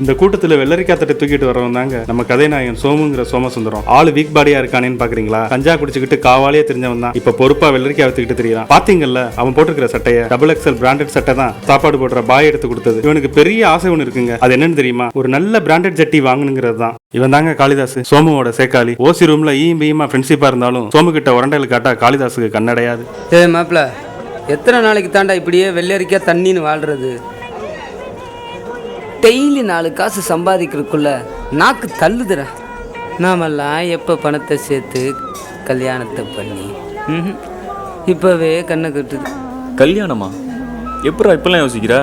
இந்த கூட்டத்துல வெள்ளரிக்காய் தட்டை தூக்கிட்டு வரவங்க தாங்க நம்ம கதைநாயகன் சோமுங்கிற சோமசுந்தரம். ஆளு வீக் பாடியா இருக்கானேன்னு பாக்குறீங்களா? கஞ்சா குடிச்சுக்கிட்டு காவாலியே தெரிஞ்சவன் தான் இப்ப பொறுப்பா வெள்ளரிக்காய் வித்துக்கிட்டு தெரியறான். பாத்தீங்கல்ல அவன் போட்டுக்கிற சட்டைய? டபுள் எக்ஸல் பிராண்டட் சட்டை தான் சாப்பாடு போடுற பாய் எடுத்து கொடுத்தது. இவனுக்கு பெரிய ஆசை ஒன்று இருக்குங்க. அது என்னன்னு தெரியுமா? ஒரு நல்ல பிராண்டட் ஜட்டி வாங்கணுங்கிறது தான். இவன் தாங்க காளிதாஸ், சோமுவோட சேக்காளி. ஓசி ரூம்ல ஈம்பியுமா ஃப்ரெண்ட்ஷிப்பா இருந்தாலும் சோமு கிட்ட உரண்டல் காட்டா காளிதாஸுக்கு கண்ணடையாது. ஏ மாப்பிள்ள, எத்தனை நாளைக்கு தாண்டா இப்படியே வெள்ளரிக்காய் தண்ணின்னு வாழ்றது? டெய்லி 4 காசு சம்பாதிக்கிறதுக்குள்ள நாக்கு தள்ளுதுற. நாமெல்லாம் எப்போ பணத்தை சேர்த்து கல்யாணத்தை பண்ணி இப்போவே கண்ணை கட்டுது. கல்யாணமா? எப்படா இப்பெல்லாம் யோசிக்கிற?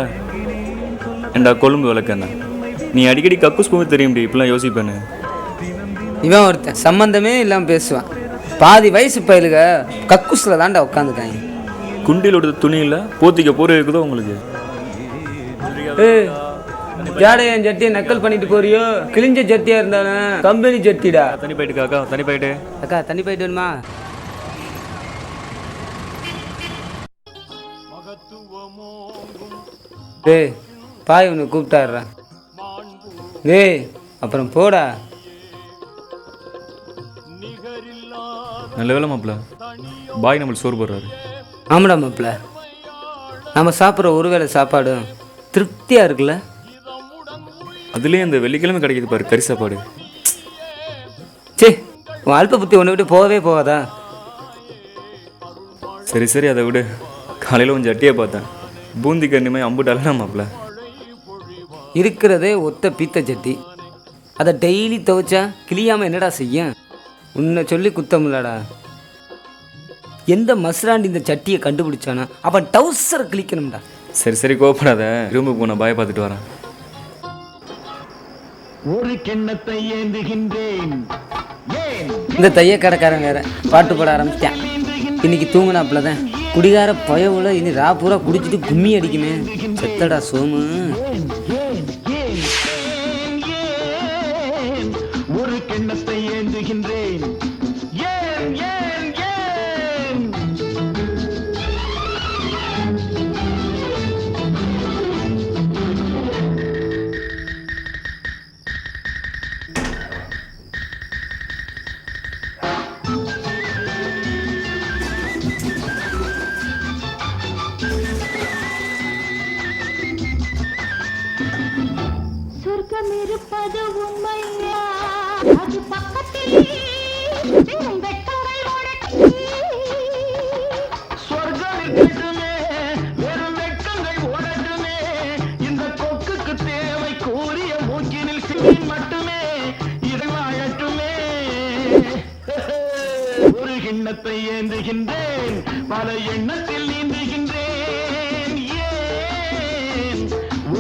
ஏண்டா கொழும்பு விளக்கண்ண, நீ அடிக்கடி கக்கூஸ் போக தெரியும் இப்பெல்லாம் யோசிப்பேன்னு. இவன் ஒருத்தன் சம்மந்தமே இல்லாமல் பேசுவான். பாதி வயசு பயிலுக கக்கூஸில் தாண்டா உட்காந்துக்காங்க. குண்டில் எடுத்த துணியில் போத்திக்க போற இருக்குதோ உங்களுக்கு? ஜாடையன் ஜட்டியை நக்கல் பண்ணிட்டு போறியோ? கிழிஞ்ச ஜட்டியா இருந்தாலும் கம்பெனி ஜட்டிடா. தண்ணி போயிட்டு அக்கா, தண்ணி போயிட்டு. அக்கா தண்ணி போயிட்டு வேணுமா? டேய் பாய் உன்னை கூப்பிட்டாடுறா. டேய் அப்புறம் போடா. நல்ல வேலை மாப்பிள்ள, பாய் நம்மளுக்கு சோறு போடுறாரு. ஆமாடா மாப்பிள்ள, நம்ம சாப்பிட்ற ஒருவேளை சாப்பாடும் திருப்தியாக இருக்குல்ல? அதுலேயே இந்த வெள்ளிக்கிழமை கிடைக்கிது பாரு கறி சாப்பாடு. சே, உன் அல்ப புத்தி ஒன்று விட்டு போகவே போகாதா? சரி சரி அதை விடு. காலையில் உன் ஜட்டியை பார்த்தேன், பூந்தி கண்ணிமே அம்புட்டாலாம் மாப்பிள்ள. இருக்கிறதே ஒத்த பீத்த ஜட்டி, அதை டெய்லி துவைச்சா கிளியாமல் என்னடா செய்யும்? உன்னை சொல்லி குத்தமில்லடா. எந்த மஸ்ராண்டி இந்த சட்டியை கண்டுபிடிச்சானா அவன் டவுசரை கிளிக்கணும்டா. சரி சரி கோப்படாத, ரூமுக்கு போன பாயை பார்த்துட்டு வரேன். ஒரு கிண்ணத்தை ஏந்துகின்றேன். இந்த தைய கடைக்காரன் வேற பாட்டு பாட ஆரம்பிச்சான். இன்னைக்கு தூங்கினாப்புல தான் குடிகார பயவுல இனி ராப்பூரா குடிச்சிட்டு கும்மி அடிக்குமே. செத்தடா சோமு. ஒரு கிண்ணத்தை ஏந்துகின்றேன். இருப்பது உண்மையா? அது பக்கத்தில் சொர்க்கம் இருக்கட்டுமே, வெறும் வெட்கங்கள் ஓடட்டுமே. இந்த கொக்குக்கு தேவை கூறிய மூக்கினில் சிங்கின் மட்டுமே. இதை வாழட்டுமே. ஒரு கிண்ணத்தை ஏந்துகின்றேன், பல எண்ணத்தில் நீந்துகின்றேன். ஏன்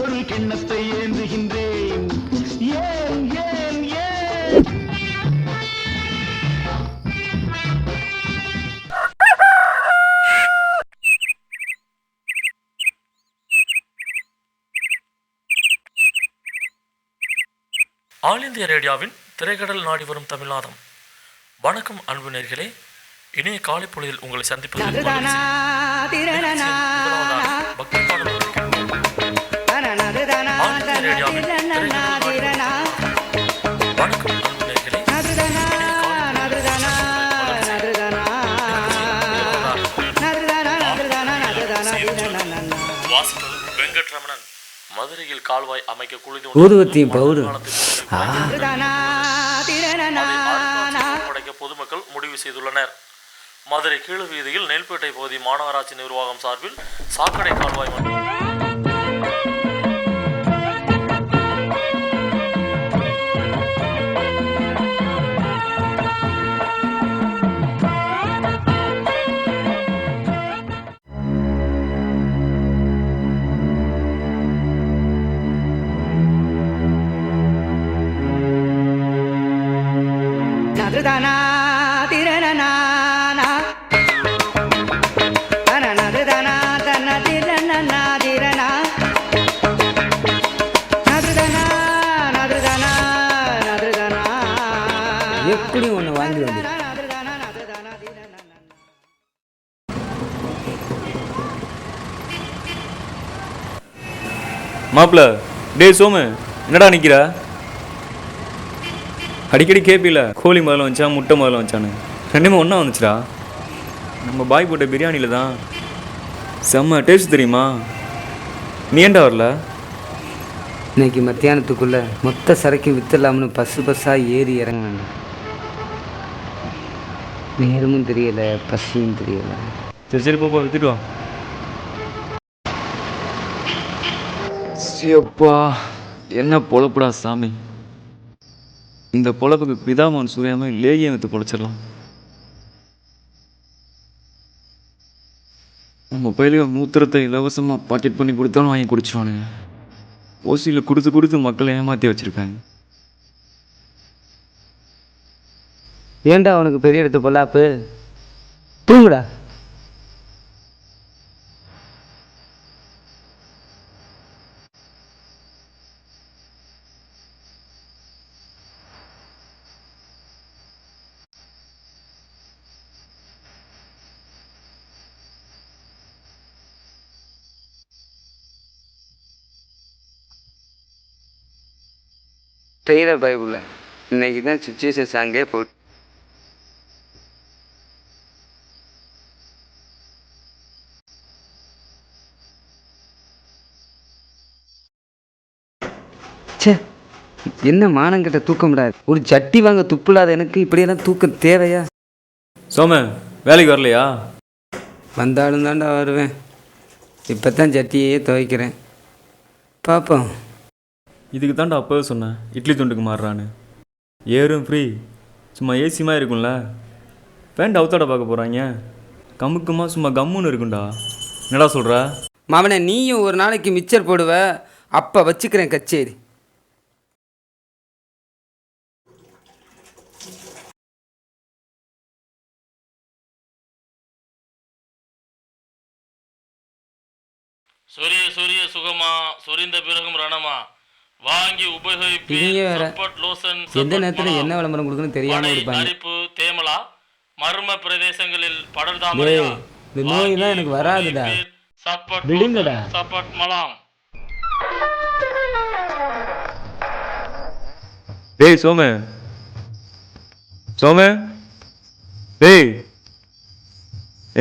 ஒரு கிண்ணத்தை ஏந்துகின்றேன்? ஏன் ஏன் ஏன்? ஆல் இந்தியா ரேடியோவின் திரைக்கடல் நாடி வரும் தமிழ்நாதம். வணக்கம் அன்பு நேயர்களே, இணைய காலை பொழுதில் உங்களை சந்திப்பது ஆல் இந்தியா ரேடியோவின் திரைக்கடல் நாடி வரும் வணக்கம் அன்பு நேயர்களே. வாசிப்பது வெங்கட்ரமணன். மதுரையில் கால்வாய் அமைக்க குளிது ஊதுவத்தியும் பவுடு படைக்க பொதுமக்கள் முடிவு செய்துள்ளனர். மதுரை கீழ வீதியில் நெல்பேட்டை பகுதி மாநகராட்சி நிர்வாகம் சார்பில் சாக்கடை கால்வாய் எப்படி ஒன்று வாங்கி வந்து மாப்பிள்ள. டே சோமு, என்னடா நிற்கிறா? அடிக்கடி கேட்பில கோழி முதல்ல வந்துச்சா முட்டை முதல்ல வந்துச்சான்னு. ரெண்டுமே ஒன்றா வந்துச்சுடா. நம்ம பாய் போட்ட பிரியாணியில் தான் செம்ம டேஸ்ட் தெரியுமா? நீ ஏன்டா வரல? இன்னைக்கு மத்தியானத்துக்குள்ளே மொத்த சரக்கு வித்துடலாம்னு பஸ்ஸாக ஏறி இறங்கினேன். நேரமும் தெரியலை, பசியும் தெரியலை. சரி சரி போப்பா வித்துட்டு வா. சியப்பா என்ன பொழப்புடா சாமி. இந்த பொழப்புக்கு பிதாமன் சூரியாம லேகியம் வித்து பொழைச்சிடலாம். நம்ம பயிலையோ மூத்திரத்தை இலவசமாக பாக்கெட் பண்ணி கொடுத்தாலும் வாங்கி குடிச்சிடுவானுங்க. ஓசியில் கொடுத்து கொடுத்து மக்களை ஏமாற்றி வச்சுருக்காங்க. ஏன்டா அவனுக்கு பெரிய இடத்து பொல்லாப்பு? தூங்குடா. டெய்லர் பைபிள் இன்னைக்கு தான் சுச்சுவேஷன் சாங்கே போட்டு சே, என்ன மானங்கிட்ட தூக்கம்டாது. ஒரு சட்டி வாங்க துப்பில்லாத எனக்கு இப்படியெல்லாம் தூக்கம் தேவையா? சோம வேலைக்கு வரலையா? வந்தாலும் தாண்டா வருவேன். இப்போ தான் சட்டியே துவைக்கிறேன். பார்ப்போம். இதுக்கு தாண்டா அப்போவே சொன்னேன் இட்லி துண்டுக்கு மாறுறான்னு. ஏறும் ஃப்ரீ, சும்மா ஏசியமாக இருக்கும்ல. பேண்ட் அவுத்தாட பார்க்க போகிறாங்க. கமுக்குமா சும்மா கம்முன்னு இருக்கும்டா. என்னடா சொல்கிற? மாமனே, நீயும் ஒரு நாளைக்கு மிச்சர் போடுவ, அப்போ வச்சுக்கிறேன் கச்சேரி. சொரிய சொரிய சுகமா சொரிந்த பிறகும் ரணமா வாங்கி இவங்க வேற லோசன் எந்த நேரத்தில் என்ன விளம்பரம் கொடுக்குன்னு தெரியாம இருப்பாங்க. அரிப்பு தேமலா மர்ம பிரதேசங்களில் படர் டேய், தாமரையா இந்த நோய் தான் எனக்கு வராதுடா. சப்பட் விடுங்கடா. சப்பட் மலாம். டேய் சோமு, சோமு, டேய்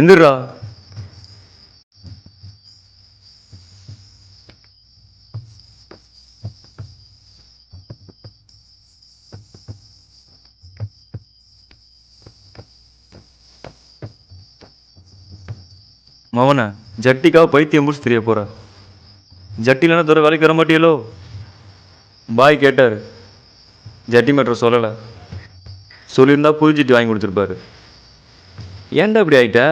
எந்திரா. மவன ஜட்டிக்காக பைத்தியம் முடிச்சு தெரிய போற. ஜட்டிலன்னா தூர வேலைக்கு வர மாட்டியலோ? பாய் கேட்டார், ஜட்டி மேட்ரு சொல்லலை. சொல்லியிருந்தா புது ஜட்டி வாங்கி கொடுத்துருப்பாரு. ஏன்டா இப்படி ஆகிட்ட?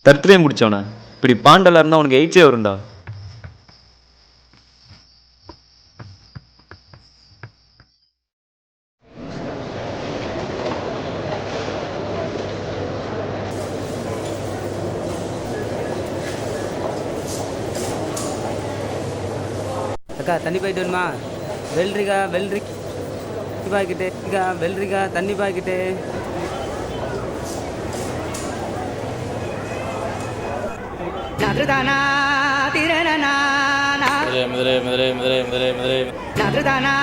தர்த்திலே முடிச்சவன இப்படி பாண்டலா இருந்தா உனக்கு எயிட்ஸே வரும்டா. அக்கா தண்ணி போயிட்டு வேணுமா? வெல்ரிக்கா பாக்கிட்டு அக்கா, வெல்ரிக்கா தண்ணி பாக்கிட்டு. நதுதானா திரணனா மதுரை மதுரை மதுரை மதுரை மதுரை நதுதானா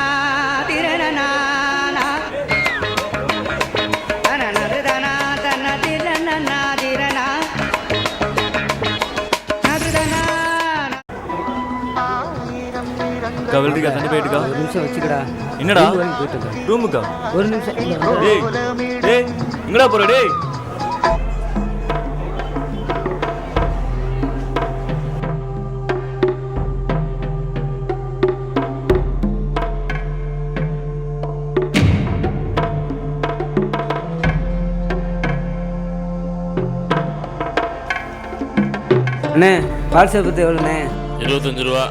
திரணனா நதுதானா தன திரணனா திரணா நதுதானா. கவல்ரிக்கா தண்ணி போயிட்டுக்கா. ஒரு நிமிஷம் வச்சுக்கடா. என்னடா போயிட்டு ரூமுக்கா? ஒரு நிமிஷம். டேய் டேய் எங்கடா போற? டேய் அண்ணே, பால் சேப்பத்து எவ்வளோண்ணே? 25 ரூபா.